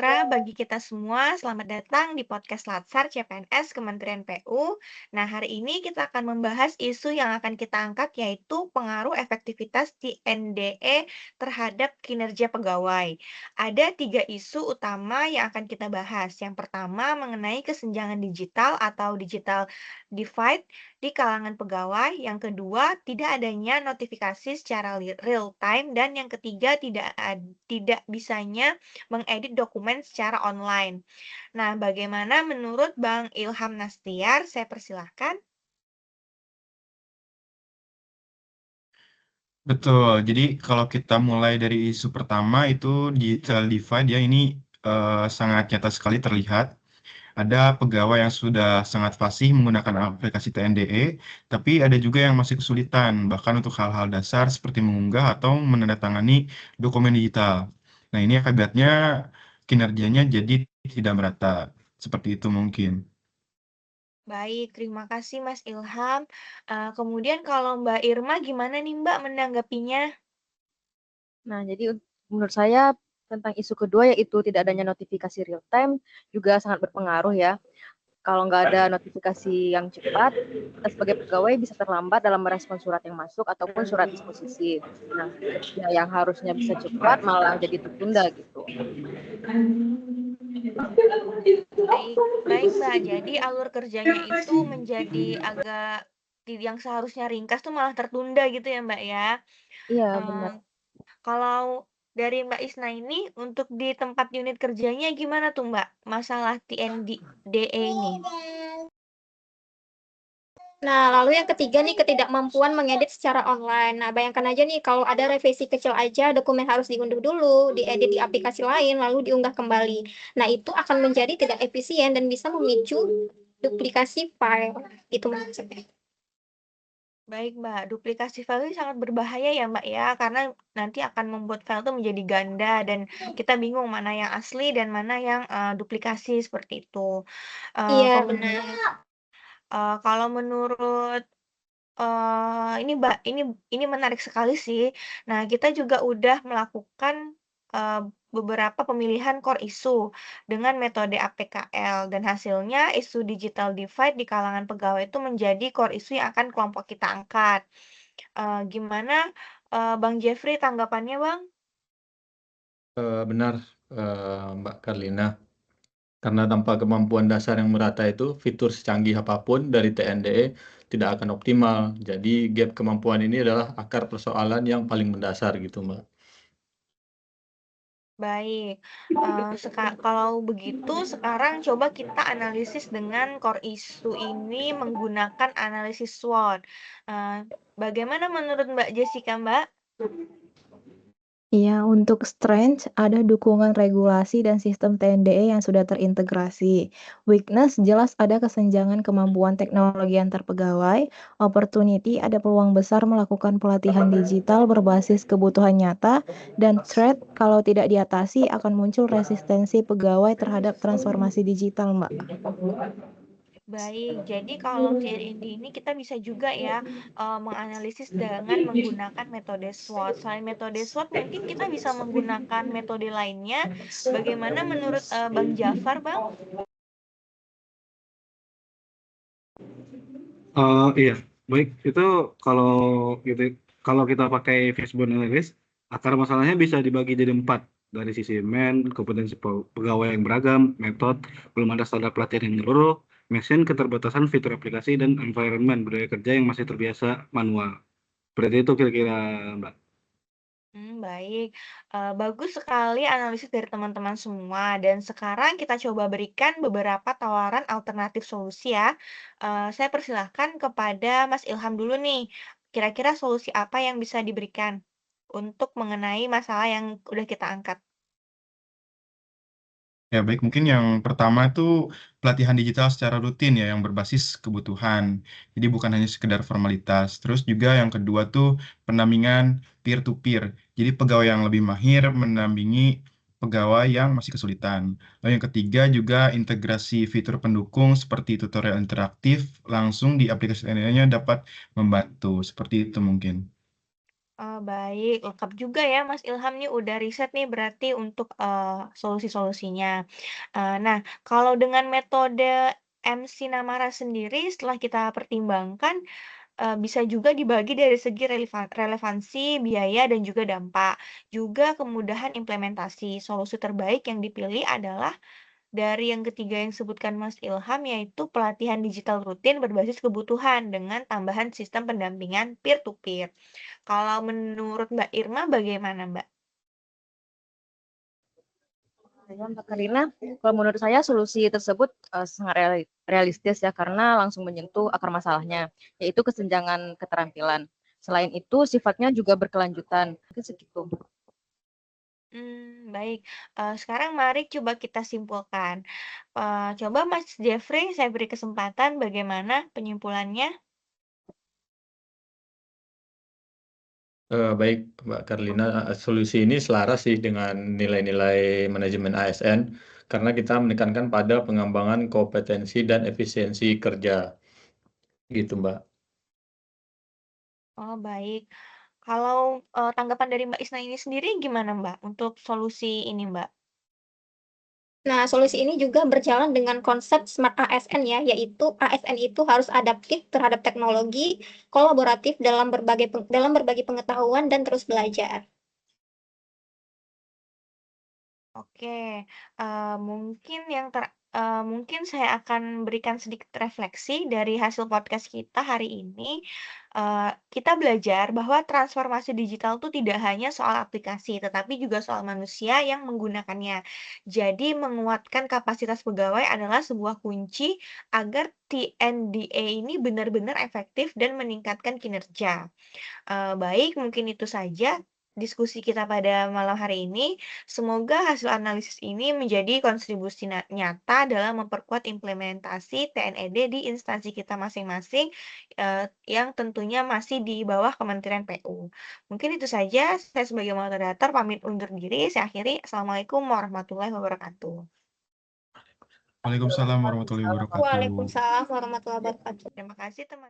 sejahtera bagi kita semua. Selamat datang di podcast Latsar CPNS Kementerian PU. Nah, hari ini kita akan membahas isu yang akan kita angkat yaitu pengaruh efektivitas TNDE terhadap kinerja pegawai. Ada tiga isu utama yang akan kita bahas. Yang pertama mengenai kesenjangan digital atau digital divide di kalangan pegawai, yang kedua tidak adanya notifikasi secara real time, dan yang ketiga tidak bisanya mengedit dokumen secara online. Nah, bagaimana menurut Bang Ilham Nastiar? Saya persilahkan. Betul. Jadi kalau kita mulai dari isu pertama itu digital divide ya ini sangat nyata sekali terlihat. Ada pegawai yang sudah sangat fasih menggunakan aplikasi TNDE, tapi ada juga yang masih kesulitan, bahkan untuk hal-hal dasar seperti mengunggah atau menandatangani dokumen digital. Nah, ini akibatnya kinerjanya jadi tidak merata. Seperti itu mungkin. Baik, terima kasih Mas Ilham. Kemudian kalau Mbak Irma gimana nih Mbak menanggapinya? Nah, jadi menurut saya tentang isu kedua yaitu tidak adanya notifikasi real time juga sangat berpengaruh ya. Kalau nggak ada notifikasi yang cepat, kita sebagai pegawai bisa terlambat dalam merespon surat yang masuk ataupun surat disposisi. Nah, kerja yang harusnya bisa cepat malah jadi tertunda gitu. Baik, baik Mbak. Jadi alur kerjanya itu menjadi agak yang seharusnya ringkas tuh malah tertunda gitu ya Mbak ya. Iya, Eh, benar. Kalau dari Mbak Isna ini untuk di tempat unit kerjanya gimana tuh Mbak? Masalah TNDE ini. Nah, lalu yang ketiga nih ketidakmampuan mengedit secara online. Nah, bayangkan aja nih kalau ada revisi kecil aja, dokumen harus diunduh dulu, diedit di aplikasi lain, lalu diunggah kembali. Nah, itu akan menjadi tidak efisien dan bisa memicu duplikasi file. Itu maksudnya. Baik Mbak, duplikasi file ini sangat berbahaya ya Mbak ya, karena nanti akan membuat file itu menjadi ganda dan kita bingung mana yang asli dan mana yang duplikasi seperti itu. Iya, Kemudian benar. kalau menurut ini Mbak, ini menarik sekali sih. Nah, kita juga udah melakukan, eee, beberapa pemilihan core issue dengan metode APKL dan hasilnya isu digital divide di kalangan pegawai itu menjadi core issue yang akan kelompok kita angkat. Gimana, Bang Jeffrey tanggapannya, Bang? Benar, Mbak Karlina. Karena tanpa kemampuan dasar yang merata itu, fitur secanggih apapun dari TNDE tidak akan optimal. Jadi gap kemampuan ini adalah akar persoalan yang paling mendasar gitu, Mbak. Baik, kalau begitu sekarang coba kita analisis dengan core issue ini menggunakan analisis SWOT. Bagaimana menurut Mbak Jessica, Mbak? Iya, untuk strength ada dukungan regulasi dan sistem TNDE yang sudah terintegrasi. Weakness jelas ada kesenjangan kemampuan teknologi antar pegawai. Opportunity ada peluang besar melakukan pelatihan digital berbasis kebutuhan nyata. Dan threat kalau tidak diatasi akan muncul resistensi pegawai terhadap transformasi digital, Mbak. Baik, jadi kalau TND ini kita bisa juga ya menganalisis dengan menggunakan metode SWOT. Selain metode SWOT, mungkin kita bisa menggunakan metode lainnya. Bagaimana menurut Bang Jafar, Bang? Iya, baik. Itu kalau gitu, kalau kita pakai fishbone analysis, akar masalahnya bisa dibagi jadi 4. Dari sisi kompetensi pegawai yang beragam, metode, belum ada standar pelatihan yang menyeluruh, mesin, keterbatasan fitur aplikasi, dan environment budaya kerja yang masih terbiasa manual. Berarti itu kira-kira, Mbak. Baik. Bagus sekali analisis dari teman-teman semua dan sekarang kita coba berikan beberapa tawaran alternatif solusi ya. Saya persilahkan kepada Mas Ilham dulu nih. Kira-kira solusi apa yang bisa diberikan untuk mengenai masalah yang udah kita angkat? Ya, baik. Mungkin yang pertama itu pelatihan digital secara rutin ya, yang berbasis kebutuhan. Jadi bukan hanya sekedar formalitas. Terus juga yang kedua tuh pendampingan peer-to-peer. Jadi pegawai yang lebih mahir mendampingi pegawai yang masih kesulitan. Lalu yang ketiga juga integrasi fitur pendukung seperti tutorial interaktif langsung di aplikasi lainnya dapat membantu. Seperti itu mungkin. Oh, baik, lengkap juga ya Mas Ilham nih udah riset nih berarti untuk solusi-solusinya. Nah, kalau dengan metode MC Namara sendiri setelah kita pertimbangkan, bisa juga dibagi dari segi relevansi, biaya, dan juga dampak. Juga kemudahan implementasi. Solusi terbaik yang dipilih adalah dari yang ketiga yang disebutkan Mas Ilham, yaitu pelatihan digital rutin berbasis kebutuhan dengan tambahan sistem pendampingan peer to peer. Kalau menurut Mbak Irma bagaimana, Mbak? Ya, Mbak Karina, kalau menurut saya solusi tersebut sangat realistis ya karena langsung menyentuh akar masalahnya, yaitu kesenjangan keterampilan. Selain itu, sifatnya juga berkelanjutan. Mungkin segitu. Baik. Sekarang mari coba kita simpulkan. Coba Mas Jeffrey saya beri kesempatan bagaimana penyimpulannya? Baik, Mbak Karlina, solusi ini selaras sih dengan nilai-nilai manajemen ASN karena kita menekankan pada pengembangan kompetensi dan efisiensi kerja, gitu, Mbak. Oh, baik. Kalau, tanggapan dari Mbak Isna ini sendiri gimana, Mbak, untuk solusi ini, Mbak? Nah, solusi ini juga berjalan dengan konsep Smart ASN ya, yaitu ASN itu harus adaptif terhadap teknologi, kolaboratif dalam berbagi pengetahuan dan terus belajar. Oke, mungkin saya akan berikan sedikit refleksi dari hasil podcast kita hari ini. Kita belajar bahwa transformasi digital itu tidak hanya soal aplikasi, tetapi juga soal manusia yang menggunakannya. Jadi, menguatkan kapasitas pegawai adalah sebuah kunci agar TNDA ini benar-benar efektif dan meningkatkan kinerja. Baik, mungkin itu saja diskusi kita pada malam hari ini. Semoga hasil analisis ini menjadi kontribusi nyata dalam memperkuat implementasi TNED di instansi kita masing-masing, yang tentunya masih di bawah Kementerian PU. Mungkin itu saja, saya sebagai moderator pamit undur diri. Saya akhiri. Assalamualaikum warahmatullahi wabarakatuh. Waalaikumsalam warahmatullahi wabarakatuh. Waalaikumsalam warahmatullahi wabarakatuh. Terima kasih teman